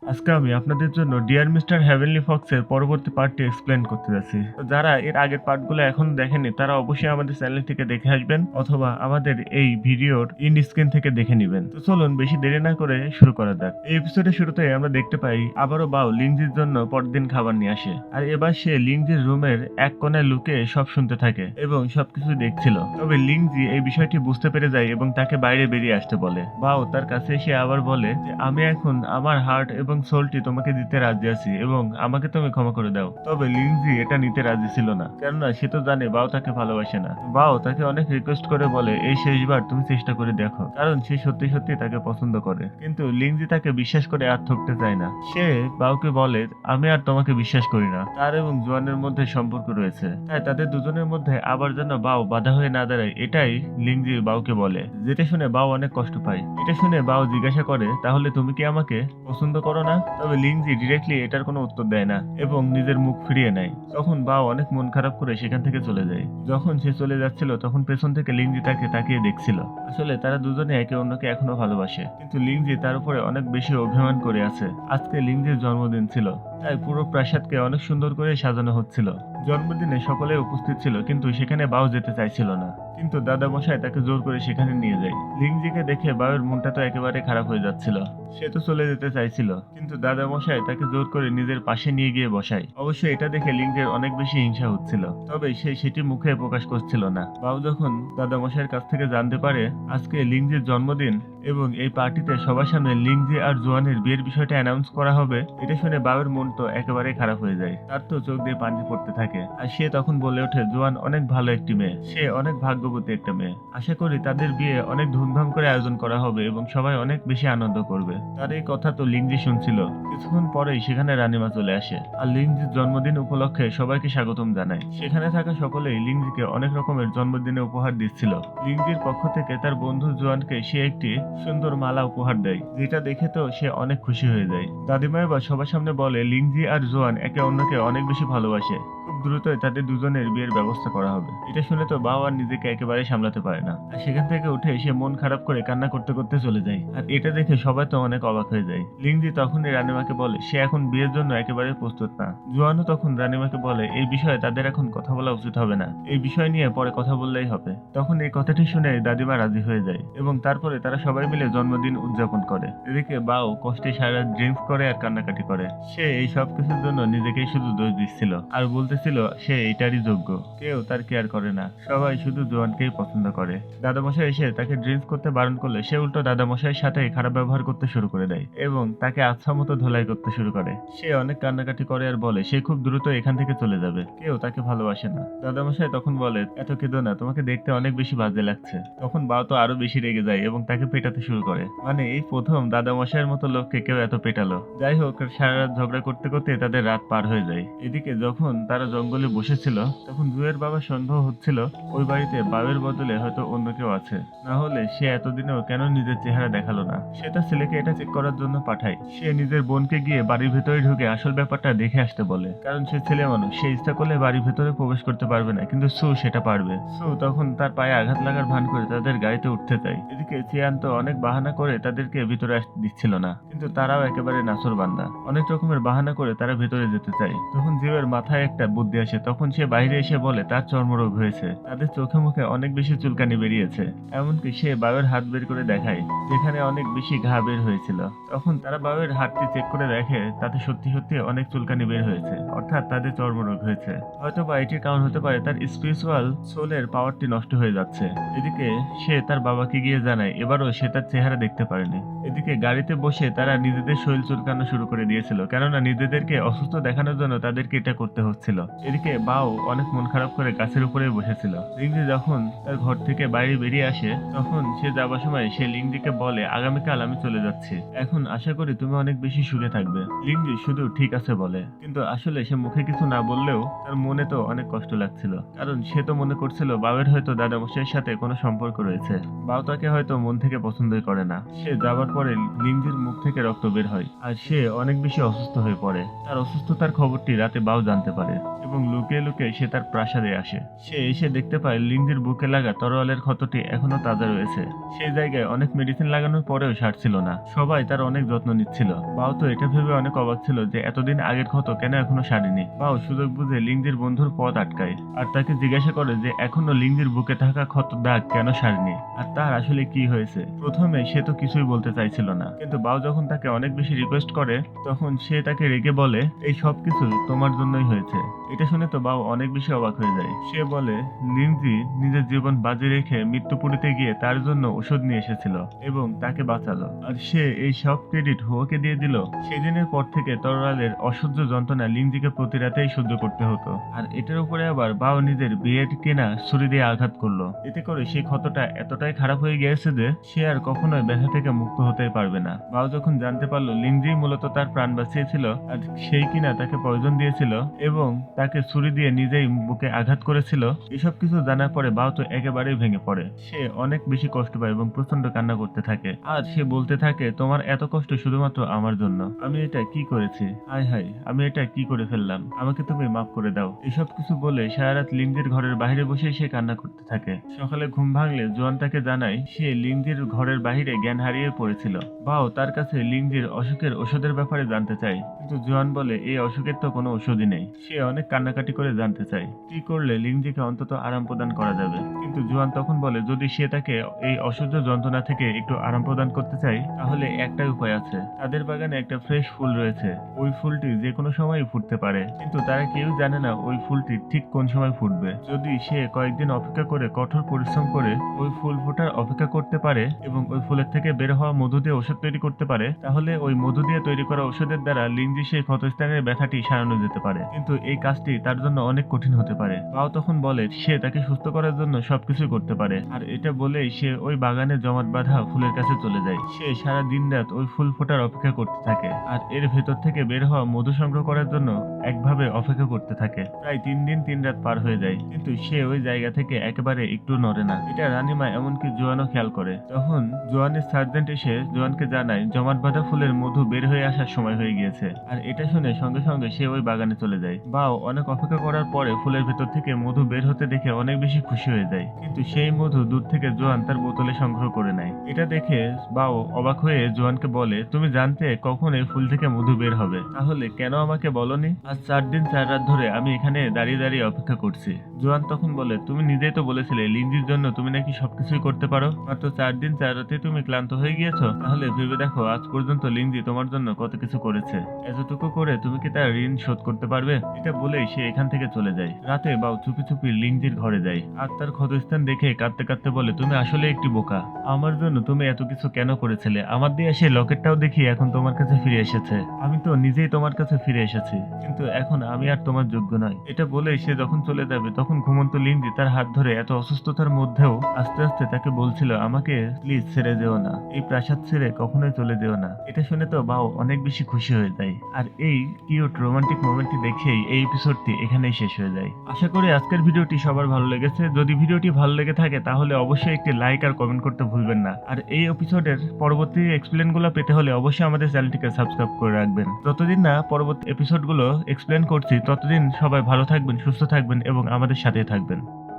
আজকে আমি আপনাদের জন্য ডিয়ার মিস্টার হেভেনলি ফক্সের পরবর্তী পার্টটি এক্সপ্লেন করতে যাচ্ছি। তো যারা এর আগের পার্টগুলো এখনো দেখেননি তারা অবশ্যই আমাদের চ্যানেল থেকে দেখে আসবেন অথবা আমাদের এই ভিডিওর ইন স্ক্রিন থেকে দেখে নেবেন। তো চলুন বেশি দেরি না করে শুরু করা যাক। এই এপিসোডের শুরুতে আমরা দেখতে পাই আবারও বাও লিংজির জন্য পরদিন খাবার নিয়ে আসে, আর এবার সে লিংজির রুমের এক কোণায় লুকে সব শুনতে থাকে এবং সবকিছু দেখছিল। তবে লিংজি এই বিষয়টি বুঝতে পেরে যায় এবং তাকে বাইরে বেরিয়ে আসতে বলে। বাও তার কাছে এসে আবার বলে যে আমি এখন আমার হার্ট এবং সোলটি তোমাকে দিতে রাজি আছি এবং আমাকে তুমি ক্ষমা করে দাও। তবে লিংজি এটা নিতে রাজি ছিল না, কেননা সে তো জানে বাও তাকে ভালোবাসে না। বাও তাকে অনেক রিকোয়েস্ট করে বলে এই শেষবার তুমি চেষ্টা করে দেখো, কারণ সে সত্যি সত্যি তাকে পছন্দ করে। কিন্তু লিংজি তাকে বিশ্বাস করে আর থকতে চায় না। সে বাওকে বলে আমি আর তোমাকে বিশ্বাস করি না। তার এবং জোয়ানের মধ্যে সম্পর্ক রয়েছে, তাই তাদের দুজনের মধ্যে আবার যেন বাও বাধা হয়ে না দাঁড়ায়, এটাই লিংজি বাওকে বলে। যেটা শুনে বাও অনেক কষ্ট পায়। এটা শুনে বাও জিজ্ঞাসা করে তাহলে তুমি কি আমাকে পছন্দ করো না? তবে লিংজি ডিরেক্টলি এটার কোনো উত্তর দেয় না এবং নিজের মুখ ফিরিয়ে নেয়। তখন বাও অনেক মন খারাপ করে সেখান থেকে চলে যায়। যখন সে চলে যাচ্ছিল তখন পেছন থেকে লিংজি তাকে তাকিয়ে দেখছিল। আসলে তারা দুজনে একে অন্যকে এখনো ভালোবাসে, কিন্তু লিংজি তার উপরে অনেক বেশি অভিমান করে আছে। আজকে লিংজির জন্মদিন ছিল, তাই পুরো প্রাসাদকে অনেক সুন্দর করে সাজানো হচ্ছিল। জন্মদিনে সকলে উপস্থিত ছিল, কিন্তু সেখানে বাও যেতে চাইছিল না। কিন্তু দাদা মশাই তাকে জোর করে সেখানে নিয়ে যায়। লিংজিকে দেখে বাওয়ের মনটা তো একেবারে খারাপ হয়ে যাচ্ছিল। সে তো চলে যেতে চাইছিল, কিন্তু দাদা মশাই তাকে জোর করে নিজের পাশে নিয়ে গিয়ে বসায়। অবশ্যই এটা দেখে লিংজের অনেক বেশি হিংসা হচ্ছিল, তবে সে সেটি মুখে প্রকাশ করছিল না। বাও যখন দাদা মশাইয়ের কাছ থেকে জানতে পারে আজকে লিংজির জন্মদিন এবং এই পার্টিতে সবার সামনে লিংজি আর জোয়ানের বিয়ের বিষয়টা অ্যানাউন্স করা হবে, এটা শুনে বাওয়ের মন তো একেবারে খারাপ হয়ে যায়। তার তো চোখ দিয়ে পানি পড়তে থাকে, আর সে তখন বলে ওঠে জোয়ান অনেক ভালো একটি মেয়ে, সে অনেক ভাগ্যবতী একটা মেয়ে। আশা করি তাদের বিয়ে অনেক ধুমধাম করে আয়োজন করা হবে এবং সবাই অনেক বেশি আনন্দ করবে। তার এই কথা তো লিংজি শুনছিল। কিছুক্ষণ পরেই সেখানে রানীমা চলে আসে আর লিংজির জন্মদিন উপলক্ষে সবাইকে স্বাগতম জানায়। সেখানে থাকা সকলেই লিংজিকে অনেক রকমের জন্মদিনে উপহার দিচ্ছিল। লিংজির পক্ষ থেকে তার বন্ধু জোয়ানকে সে একটি সুন্দর মালা উপহার দেয়, যেটা দেখে তো সে অনেক খুশি হয়ে যায়। দাদিমা এবার সবার সামনে বলে লিংজি আর জোয়ান একে অন্যকে অনেক বেশি ভালোবাসে, খুব দ্রুতই তাদের দুজনের বিয়ের ব্যবস্থা করা হবে। এটা শুনে তো বাবা আর নিজেকে একেবারে সামলাতে পারে না, আর সেখান থেকে উঠে সে মন খারাপ করে কান্না করতে করতে চলে যায়। আর এটা দেখে সবাই তো অনেক অবাক হয়ে যায়। লিংজি তখনই রানীমাকে বলে সে এখন বিয়ের জন্য একেবারে প্রস্তুত না। জোয়ানও তখন রানীমাকে বলে এই বিষয়ে তাদের এখন কথা বলা উচিত হবে না, এই বিষয় নিয়ে পরে কথা বললেই হবে। তখন এই কথাটি শুনে দাদিমা রাজি হয়ে যায় এবং তারপরে তারা সবাই মিলে জন্মদিন উদযাপন করে। এদিকে বাও কষ্টে সারা ড্রিঙ্কস করে আর কান্নাকাটি করে। সে এই সব কিছুর জন্য নিজেকেই শুধু দোষ দিচ্ছিল আর বলতেছিল সে এটারই যোগ্য, কেউ তার কেয়ার করে না, সবাই শুধু জোয়ানকেই পছন্দ করে। দাদামশাই এসে তাকে ড্রিঙ্কস করতে বারণ করলে সে উল্টো দাদামশাইয়ের সাথে খারাপ ব্যবহার করতে শুরু করে দেয় এবং তাকে আচ্ছা মতো ধোলাই করতে শুরু করে। সে অনেক কান্নাকাটি করে আর বলে সে খুব দ্রুত এখান থেকে চলে যাবে, কেউ তাকে ভালোবাসে না। দাদামশাই তখন বলে এত কেঁদো না, তোমাকে দেখতে অনেক বেশি বাজে লাগছে। তখন বাও তো আরো বেশি রেগে যায় এবং তাকে পেটাতে শুরু করে। মানে এই প্রথম দাদামশাইয়ের মতো লোককে কেউ এত পেটালো। যাই হোক, সারা রাত ঝগড়া করতে করতে তাদের রাত পার হয়ে যায়। এদিকে যখন তারা জঙ্গলে বসেছিল তখন জুয়ের বাবা সন্দেহ হচ্ছিল ওই বাড়িতে বাবের বদলে হয়তো অন্য কেউ আছে, না হলে সে এতদিনেও কেন নিজের চেহারা দেখালো না। সে তার ছেলেকে এটা চেক করার জন্য পাঠায়। সে নিজের বোনকে গিয়ে বাড়ির ভেতরে ঢুকে আসল ব্যাপারটা দেখে আসতে বলে, কারণ সে ছেলে মানুষ, সে ইচ্ছা করলে বাড়ির ভেতরে প্রবেশ করতে পারবে না, কিন্তু সু সেটা পারবে। সু তখন তার পায়ে আঘাত লাগার ভান করে তাদের গাড়িতে উঠতে চায়। এদিকে চিয়ান তো অনেক বাহানা করে তাদেরকে ভিতরে আসতে দিচ্ছিল না, কিন্তু তারাও একেবারে নাছোড়বান্দা, অনেক রকমের বাহানা করে তারা ভেতরে যেতে চায়। তখন জিওর মাথায় একটা বুদ্ধি আসে, তখন সে বাইরে এসে বলে তার চর্মরোগ হয়েছে, তাদের চোখে মুখে অনেক বেশি চুলকানি বেরিয়েছে। এমনকি সে বাবের হাত বের করে দেখায় যেখানে অনেক বেশি ঘা বের হয়েছিল। তখন তারা বাবের হাতটি চেক করে দেখে তাতে সত্যি সত্যি অনেক চুলকানি বের হয়েছে, অর্থাৎ তাদের চর্মরোগ হয়েছে। হয়তো বা এটির কারণ হতে পারে তার স্পিরিচুয়াল সোলের পাওয়ারটি নষ্ট হয়ে যাচ্ছে। এদিকে সে তার বাবাকে গিয়ে জানায় এবারও সে তার চেহারা দেখতে পারেনি। এদিকে গাড়িতে বসে তারা নিজেদের শরীর চুলকানো শুরু করে দিয়েছিল, কেননা নিজেদেরকে অসুস্থ দেখানোর জন্য তাদেরকে এটা করতে হচ্ছিল। এদিকে বাও অনেক মন খারাপ করে গাছের উপরে বসেছিল। লিংজি যখন তার ঘর থেকে বাইরে বেরিয়ে আসে তখন সে যাবার সময় সে লিংজিকে বলে আগামীকাল আমি চলে যাচ্ছি, এখন আশা করি তুমি অনেক বেশি সুখে থাকবে। লিংজি শুধু ঠিক আছে বলে, কিন্তু আসলে সে মুখে কিছু না বললেও তার মনে তো অনেক কষ্ট লাগছিল, কারণ সে তো মনে করছিল বাবের হয়তো দাদামশাইয়ের সাথে কোনো সম্পর্ক রয়েছে। বাও তাকে হয়তো মন থেকে পছন্দই করে না। সে যাবার পরে লিংজির মুখ থেকে রক্ত বের হয় আর সে অনেক বেশি অসুস্থ হয়ে পড়ে। তার অসুস্থতার খবরটি রাতে বাও জানতে পারে এবং লুকিয়ে লুকিয়ে সে তার প্রাসাদে আসে। সে এসে দেখতে পায় লিংজির বুকে লাগা তরোয়ালের ক্ষতটি এখনো তাজা রয়েছে। সেই জায়গায় অনেক মেডিসিন লাগানোর পরেও সারছিল না। সবাই তার অনেক যত্ন নিচ্ছিল। বাও তো এটা ভেবে অনেক অবাক ছিল যে এতদিন আগের ক্ষত কেন এখনো সারেনি। বাও সুযোগ বুঝে লিংজির বন্ধুর পথ আটকায় আর তাকে জিজ্ঞাসা করে যে এখনো লিংজির বুকে থাকা ক্ষত দাগ কেন সারেনি আর তার আসলে কি হয়েছে। প্রথমে সে তো কিছুই বলতে চাইছিল না, কিন্তু বাও যখন তাকে অনেক বেশি রিকোয়েস্ট করে তখন সে তাকে রেগে বলে এই সব কিছু তোমার জন্যই হয়েছে। এটা শুনে তো বাও অনেক বেশি অবাক হয়ে যায়। সে বলে লিংজি নিজের জীবন বাজি রেখে মৃত্যুপুরীতে গিয়ে তার জন্য ওষুধ নিয়ে এসেছিল এবং তাকে বাঁচালো, আর সে এই সব ক্রেডিট হুয়োকে দিয়ে দিল। সেদিনের পর থেকে তরোয়ালের অসহ্য যন্ত্রণা লিংজিকে প্রতি রাতেই সহ্য করতে হতো। আর এটার উপরে আবার বাও নিজের বিয়ের কেনা ছুরি দিয়ে আঘাত করলো। এতে করে সেই ক্ষতটা এতটাই খারাপ হয়ে গিয়েছে যে সে আর কখনোই ব্যথা থেকে মুক্ত হতে পারবে না। বাও যখন জানতে পারলো লিংজি মূলত তার প্রাণ বাঁচিয়েছিল আর সেই কিনা তাকে পয়জন দিয়েছিল এবং তাকে ছুরি দিয়ে নিজেই বুকে আঘাত করেছিল, এসব কিছু জানার পরে বাও তো একেবারেই ভেঙে পড়ে। সে অনেক বেশি কষ্ট পায় এবং প্রচন্ড কান্না করতে থাকে আর সে বলতে থাকে তোমার এত কষ্ট শুধুমাত্র আমার জন্য। আমি এটা কি করেছি, হায় হায় আমি এটা কি করে ফেললাম, আমাকে তুমি মাফ করে দাও। এসব কিছু বলে সারা রাত লিংজির ঘরের বাইরে বসে সে কান্না করতে থাকে। সকালে ঘুম ভাঙলে জোয়ান তাকে জানায় সে লিংজির ঘরের বাইরে জ্ঞান হারিয়ে পড়েছিল। বাও তার কাছে লিংজির অসুখের ওষুধের ব্যাপারে জানতে চায়, কিন্তু জোয়ান বলে এই অসুখের তো কোনো ওষুধই নেই। সে অনেক কান্নাকাটি করে জানতে চায় কি করলে লিংজিকে অন্তত আরাম প্রদান করা যাবে, কিন্তু জোয়ান তখন বলে যদি সে তাকে এই অসহ্য যন্ত্রণা থেকে একটু আরাম প্রদান করতে চায় তাহলে একটাই উপায় আছে। তাদের বাগানে একটা ফ্রেশ ফুল রয়েছে, ওই ফুলটি যে কোনো সময় ফুটতে পারে, কিন্তু তারা কেউ জানে না ওই ফুলটি ঠিক কোন সময় ফুটবে। যদি সে কয়েকদিন অপেক্ষা করে কঠোর পরিশ্রম করে ওই ফুল ফোটার অপেক্ষা করতে পারে এবং ওই ফুলের থেকে বের হওয়া মধু দিয়ে ওষুধ তৈরি করতে পারে, তাহলে ওই মধু দিয়ে তৈরি করা ওষুধের দ্বারা লিংজি সেই ক্ষতস্থানের ব্যথাটি সারানো যেতে পারে। কিন্তু এই কাজটি তার জন্য অনেক কঠিন হতে পারে। বাও তখন বলে সে তাকে সুস্থ করার জন্য সবকিছু করতে পারে, আর এটা বলেই সে ওই বাগানে জমাট বাঁধা ফুলের কাছে চলে যায়। সে সারা দিন রাত ওই ফুল ফোটার অপেক্ষা করতে থাকে আর এর ভেতর থেকে বের হওয়া মধু সংগ্রহ করার জন্য একভাবে অপেক্ষা করতে থাকে। প্রায় 3 দিন 3 রাত পার হয়ে যায়, কিন্তু সে ওই জায়গা থেকে একেবারে একটু নড়ে না। এটা রানীমা এমনকি জোয়ানও খেয়াল করে। তখন জোয়ানের সার্জেন্ট এসে জোয়ানকে জানায় জমাট বাঁধা ফুলের মধু বের হয়ে আসার সময় হয়ে গিয়েছে, আর এটা শুনে সঙ্গে সঙ্গে সে ওই বাগানে চলে যায়। বাও অনেক অপেক্ষা করার পরে ফুলের ভেতর থেকে মধু বের হতে দেখে অনেক বেশি খুশি হয়ে যায়, কিন্তু সেই মধু দূর থেকে জোয়ান তার বোতলে সংগ্রহ করে নেয়। এটা দেখে বাও অবাক হয়ে জোয়ানকে বলে তুমি জানতে কখন এই ফুল থেকে মধু বের হবে, তাহলে কেন আমাকে বলনি? আজ 4 দিন 4 রাত ধরে আমি এখানে দাঁড়িয়ে দাঁড়িয়ে অপেক্ষা করছি। জোয়ান তখন বলে তুমি নিজেই তো বলেছিলে লিংজির জন্য তুমি নাকি সবকিছুই করতে পারো, মাত্র 4 দিন 4 রাতে তুমি ক্লান্ত হয়ে গিয়েছো? তাহলে ভেবে দেখো আজ পর্যন্ত লিংজি তোমার জন্য কত কিছু করেছে, এতটুকু করে তুমি কি তার ঋণ শোধ করতে পারবে? এটা বলেই সে এখান থেকে চলে যায়। রাতে বাও চুপি চুপি লিংজির ঘরে যায় আর তার ক্ষতস্থান দেখে কাঁদতে কাঁদতে বলে তুমি আসলে একটি বোকা, আমার জন্য তুমি এত কিছু কেন করেছিলে? আমার দিয়ে সেই লকেটটাও দেখি এখন তোমার কাছে ফিরে এসেছে, আমি তো নিজেই তোমার কাছে ফিরে এসেছি, কিন্তু এখন আমি আর তোমার যোগ্য নয়। এটা বলেই সে যখন চলে যাবে তখন ঘুমন্ত লিংজি তার হাত ধরে এত অসুস্থতার মধ্যেও আস্তে আস্তে তাকে বলছিল আমাকে প্লিজ ছেড়ে যেও না, এই প্রাসাদ ছেড়ে কখনোই চলে যেও না। এটা শুনে তো বাও অনেক বেশি খুশি হয়ে যায় আর এই কিউট রোমান্টিক মোমেন্টটি দেখেই এই এপিসোডটি এখানেই শেষ হয়ে যায়। আশা করি আজকের ভিডিওটি সবার ভালো লেগেছে। যদি ভিডিওটি ভালো লেগে থাকে তাহলে অবশ্যই একটি লাইক আর কমেন্ট করতে ভুলবেন না, আর এই এপিসোডের পরবর্তী এক্সপ্লেনগুলো পেতে হলে অবশ্যই আমাদের চ্যানেলটিকে সাবস্ক্রাইব করে রাখবেন। যতদিন না পরবর্তী এপিসোডগুলো এক্সপ্লেন করছি ততদিন সবাই ভালো থাকবেন, সুস্থ থাকবেন এবং আমাদের সাথে থাকবেন।